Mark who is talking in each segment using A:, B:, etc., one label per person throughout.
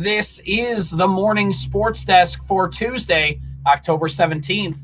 A: This is the Morning Sports Desk for Tuesday, October 17th.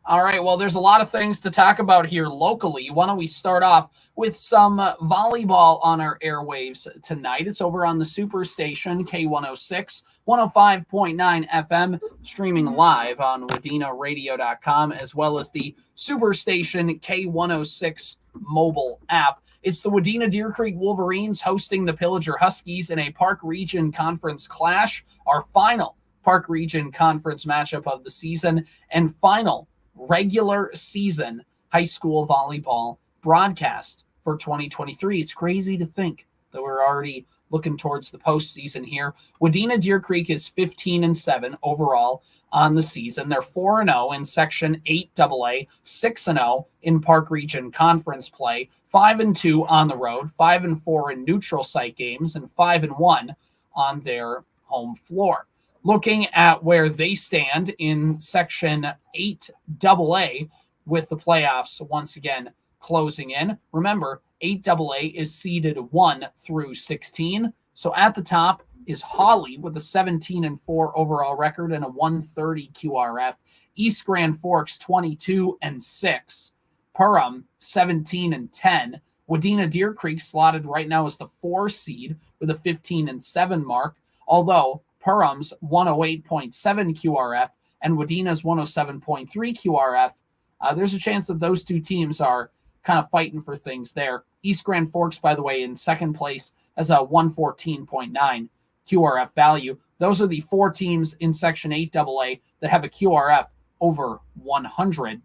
A: All right, well, there's a lot of things to talk about here locally. Why don't we start off with some volleyball on our airwaves tonight? It's over on the Superstation, K106, 105.9 FM, streaming live on Radio-Wadena.com, as well as the Superstation K106 mobile app. It's the Wadena Deer Creek Wolverines hosting the Pillager Huskies in a Park Region Conference clash, our final Park Region Conference matchup of the season, and final regular season high school volleyball broadcast for 2023. It's crazy to think that we're already looking towards the postseason here. Wadena Deer Creek is 15-7 overall on the season. They're 4-0 in Section 8AA, 6-0 in Park Region Conference play, 5-2 on the road, 5-4 in neutral site games, and 5-1 on their home floor. Looking at where they stand in Section 8AA with the playoffs once again closing in. Remember, 8AA is seeded 1 through 16. So at the top is Hawley with a 17-4 overall record and a 130 QRF. East Grand Forks 22-6. Perham 17-10. Wadena Deer Creek slotted right now as the 4 seed with a 15-7 mark, although Perham's 108.7 QRF and Wadena's 107.3 QRF. There's a chance that those two teams are kind of fighting for things there. East Grand Forks, by the way, in second place has a 114.9 QRF value. Those are the 4 teams in Section 8AA that have a QRF over 100.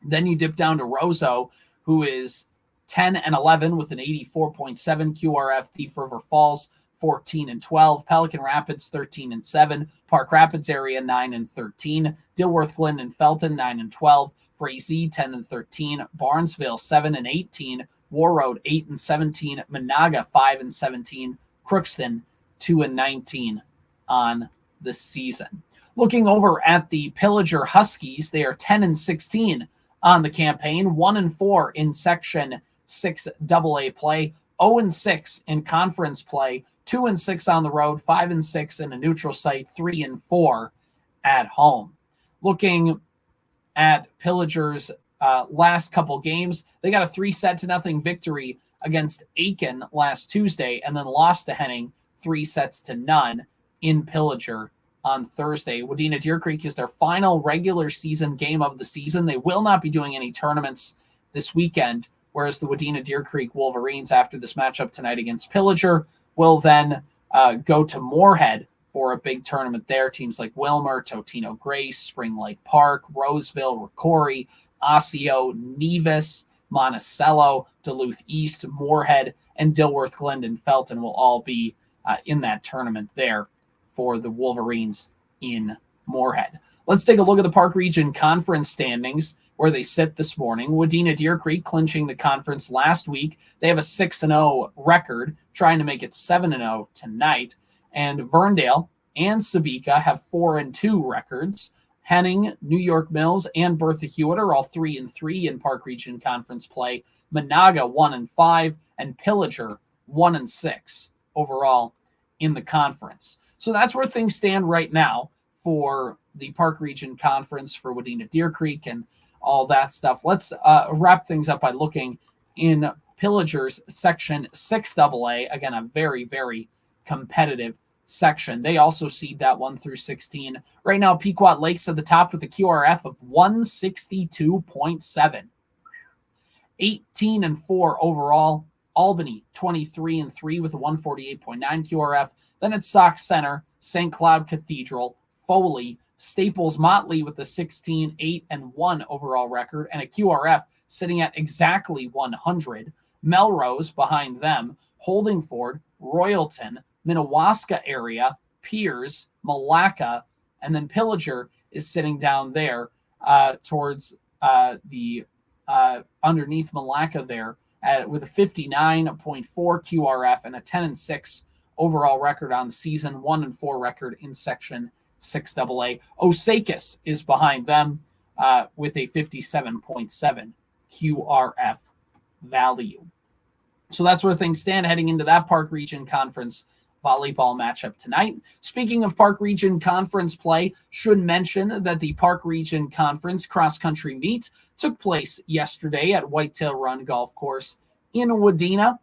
A: Then you dip down to Roseau, who is 10-11 with an 84.7 QRF. Thief River Falls 14-12, Pelican Rapids 13-7, Park Rapids area 9-13, Dilworth, Glen, and Felton 9-12, Frazee 10-13, Barnesville 7-18, Warroad 8-17, Monaga 5-17, Crookston 2-19 on the season. Looking over at the Pillager Huskies, they are 10-16 on the campaign, 1-4 in Section 6AA play, 0-6 in conference play, 2-6 on the road, 5-6 in a neutral site, 3-4 at home. Looking at Pillager's last couple games, they got a 3-0 victory against Aiken last Tuesday and then lost to Henning 3-0 in Pillager on Thursday. Wadena Deer Creek is their final regular season game of the season. They will not be doing any tournaments this weekend, whereas the Wadena Deer Creek Wolverines, after this matchup tonight against Pillager, will then go to Moorhead for a big tournament there. Teams like Wilmer, Totino Grace, Spring Lake Park, Roseville, Ricori, Osseo, Nevis, Monticello, Duluth East, Moorhead, and Dilworth, Glendon, Felton will all be in that tournament there for the Wolverines in Moorhead. Let's take a look at the Park Region Conference standings, where they sit this morning. Wadena Deer Creek clinching the conference last week. They have a 6-0 record, trying to make it 7-0 tonight. And Verndale and Sabika have 4-2 records. Henning, New York Mills, and Bertha Hewitt are all 3-3 in Park Region Conference play. Monaga 1-5, and Pillager 1-6 overall in the conference. So that's where things stand right now for the Park Region Conference for Wadena Deer Creek and all that stuff. Let's wrap things up by looking in Pillager's Section 6AA. Again, a very, very competitive section. They also seed that 1 through 16. Right now, Pequot Lakes at the top with a QRF of 162.7. 18-4 overall. Albany 23-3 with a 148.9 QRF. Then it's Sauk Center, St. Cloud Cathedral, Foley, Staples Motley with a 16-8-1 overall record and a QRF sitting at exactly 100. Melrose behind them, Holdingford, Royalton, Minnewaska area, Piers, Malacca, and then Pillager is sitting down there towards the underneath Malacca there with a 59.4 QRF and a 10-6 overall record on the season, 1-4 record in Section 6AA. Osakis is behind them with a 57.7 QRF value. So that's where things stand heading into that Park Region Conference volleyball matchup tonight. Speaking of Park Region Conference play, should mention that the Park Region Conference cross-country meet took place yesterday at Whitetail Run Golf Course in Wadena,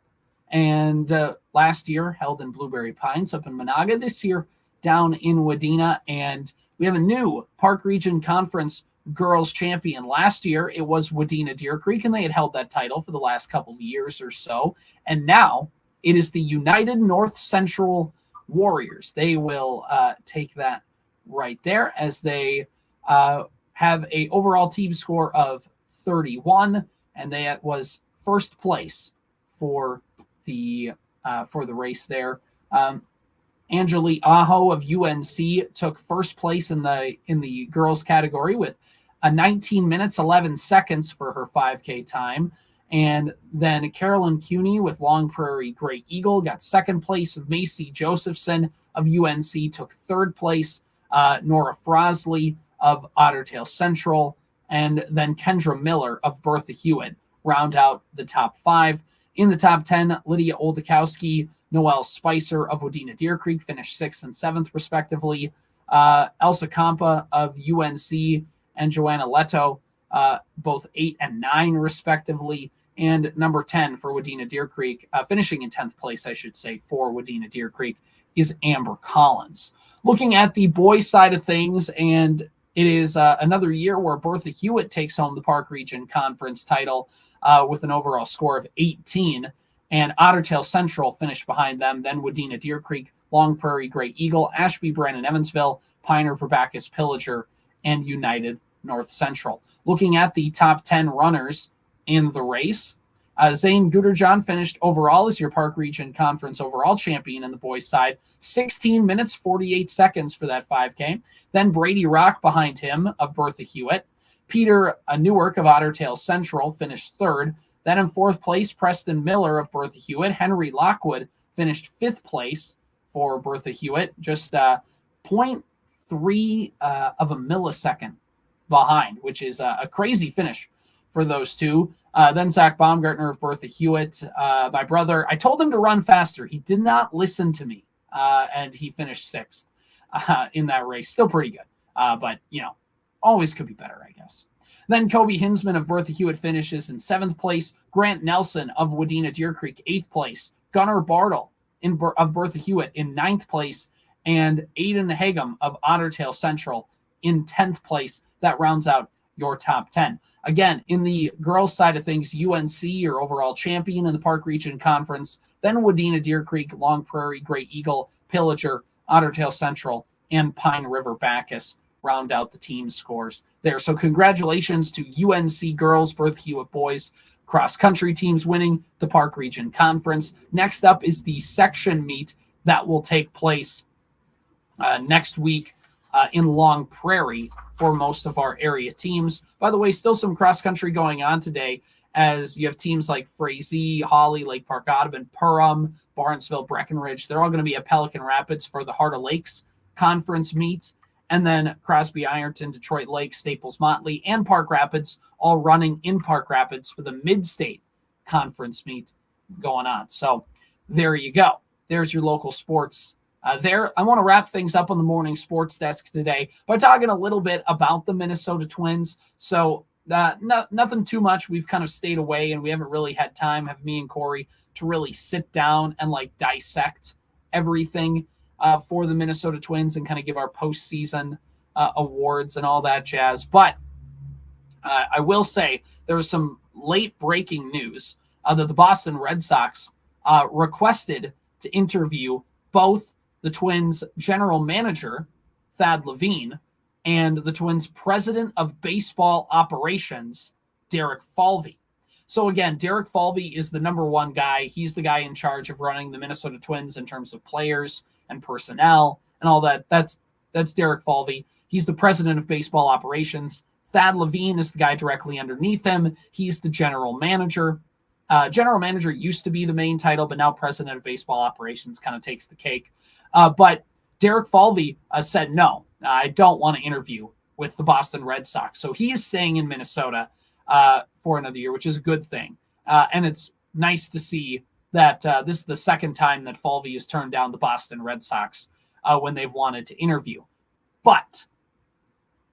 A: and last year held in Blueberry Pines up in Monaga. This year down in Wadena, and we have a new Park Region Conference girls champion. Last year it was Wadena Deer Creek, and they had held that title for the last couple of years or so, and now it is the United North Central Warriors. They will take that right there, as they have a overall team score of 31, and that was first place for the race there. Angeli Aho of UNC took first place in the girls category with a 19 minutes 11 seconds for her 5K time. And then Carolyn Cuny with Long Prairie Great Eagle got second place. Macy Josephson of UNC took third place. Nora Frosley of Ottertail Central, and then Kendra Miller of Bertha Hewitt round out the top 5. In the top 10, Lydia Oldakowski, Noelle Spicer of Wadena Deer Creek finished 6th and 7th, respectively. Elsa Campa of UNC and Joanna Leto, both 8 and 9, respectively. And number 10 for Wadena Deer Creek, finishing in 10th place, I should say, for Wadena Deer Creek, is Amber Collins. Looking at the boys' side of things, and it is another year where Bertha Hewitt takes home the Park Region Conference title with an overall score of 18, and Ottertail Central finished behind them, then Wadena Deer Creek, Long Prairie Great Eagle, Ashby Brandon Evansville, Pine River Bacchus Pillager, and United North Central. Looking at the top 10 runners in the race, Zane Guderjohn finished overall as your Park Region Conference overall champion in the boys' side, 16 minutes 48 seconds for that 5K. Then Brady Rock behind him of Bertha Hewitt. Peter Newark of Ottertail Central finished third. Then in fourth place, Preston Miller of Bertha Hewitt. Henry Lockwood finished fifth place for Bertha Hewitt, just 0.3 of a millisecond behind, which is a crazy finish for those two. Then Zach Baumgartner of Bertha Hewitt, my brother. I told him to run faster. He did not listen to me, and he finished sixth in that race. Still pretty good, but, always could be better, I guess. Then Kobe Hinsman of Bertha Hewitt finishes in seventh place. Grant Nelson of Wadena Deer Creek, eighth place. Gunnar Bartle of Bertha Hewitt in ninth place. And Aiden Hagum of Ottertail Central in 10th place. That rounds out your top 10. Again, in the girls' side of things, UNC, your overall champion in the Park Region Conference. Then Wadena Deer Creek, Long Prairie, Great Eagle, Pillager, Ottertail Central, and Pine River Bacchus round out the team scores there. So congratulations to UNC girls, Bertha Hewitt boys, cross-country teams winning the Park Region Conference. Next up is the section meet that will take place next week in Long Prairie for most of our area teams. By the way, still some cross-country going on today, as you have teams like Frazee, Hawley, Lake Park Audubon, Perham, Barnesville, Breckenridge. They're all going to be at Pelican Rapids for the Heart of Lakes Conference meet. And then Crosby, Ironton, Detroit Lake, Staples, Motley, and Park Rapids all running in Park Rapids for the Mid-State Conference meet going on. So there you go. There's your local sports there. I want to wrap things up on the morning sports desk today by talking a little bit about the Minnesota Twins. So nothing too much. We've kind of stayed away, and we haven't really had time, have me and Corey, to really sit down and dissect everything for the Minnesota Twins and kind of give our postseason awards and all that jazz. But I will say there was some late breaking news that the Boston Red Sox requested to interview both the Twins general manager, Thad Levine, and the Twins president of baseball operations, Derek Falvey. So again, Derek Falvey is the number one guy. He's the guy in charge of running the Minnesota Twins in terms of players and personnel and all that. That's Derek Falvey. He's the president of baseball operations. Thad Levine is the guy directly underneath him. He's the general manager. General manager used to be the main title, but now president of baseball operations kind of takes the cake. But Derek Falvey said, no, I don't want to interview with the Boston Red Sox. So he is staying in Minnesota for another year, which is a good thing. And it's nice to see that this is the second time that Falvey has turned down the Boston Red Sox when they've wanted to interview. But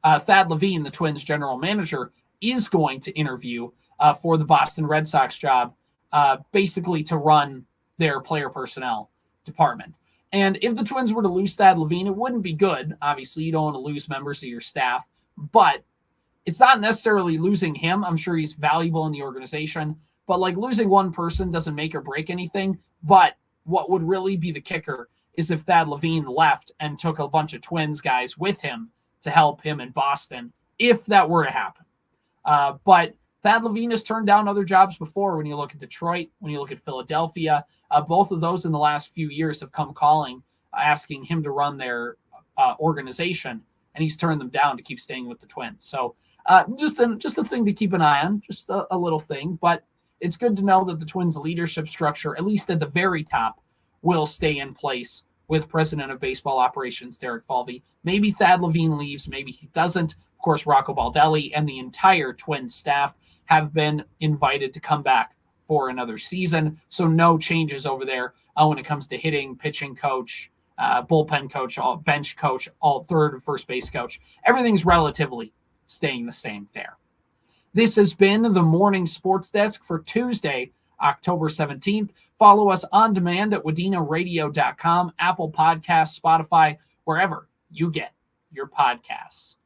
A: Thad Levine, the Twins general manager, is going to interview for the Boston Red Sox job, basically to run their player personnel department. And if the Twins were to lose Thad Levine, it wouldn't be good. Obviously, you don't want to lose members of your staff, but it's not necessarily losing him. I'm sure he's valuable in the organization, but like losing one person doesn't make or break anything. But what would really be the kicker is if Thad Levine left and took a bunch of Twins guys with him to help him in Boston, if that were to happen. But Thad Levine has turned down other jobs before. When you look at Detroit, when you look at Philadelphia, both of those in the last few years have come calling, asking him to run their organization, and he's turned them down to keep staying with the Twins. So just a thing to keep an eye on, just a little thing. But it's good to know that the Twins' leadership structure, at least at the very top, will stay in place with President of Baseball Operations Derek Falvey. Maybe Thad Levine leaves, maybe he doesn't. Of course, Rocco Baldelli and the entire Twins staff have been invited to come back for another season. So no changes over there when it comes to hitting, pitching coach, bullpen coach, all bench coach, all third and first base coach. Everything's relatively staying the same there. This has been the Morning Sports Desk for Tuesday, October 17th. Follow us on demand at WadenaRadio.com, Apple Podcasts, Spotify, wherever you get your podcasts.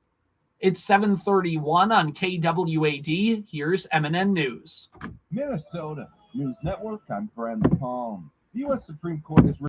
A: It's 7:31 on KWAD. Here's MNN News.
B: Minnesota News Network, I'm Brent Palm. The U.S. Supreme Court is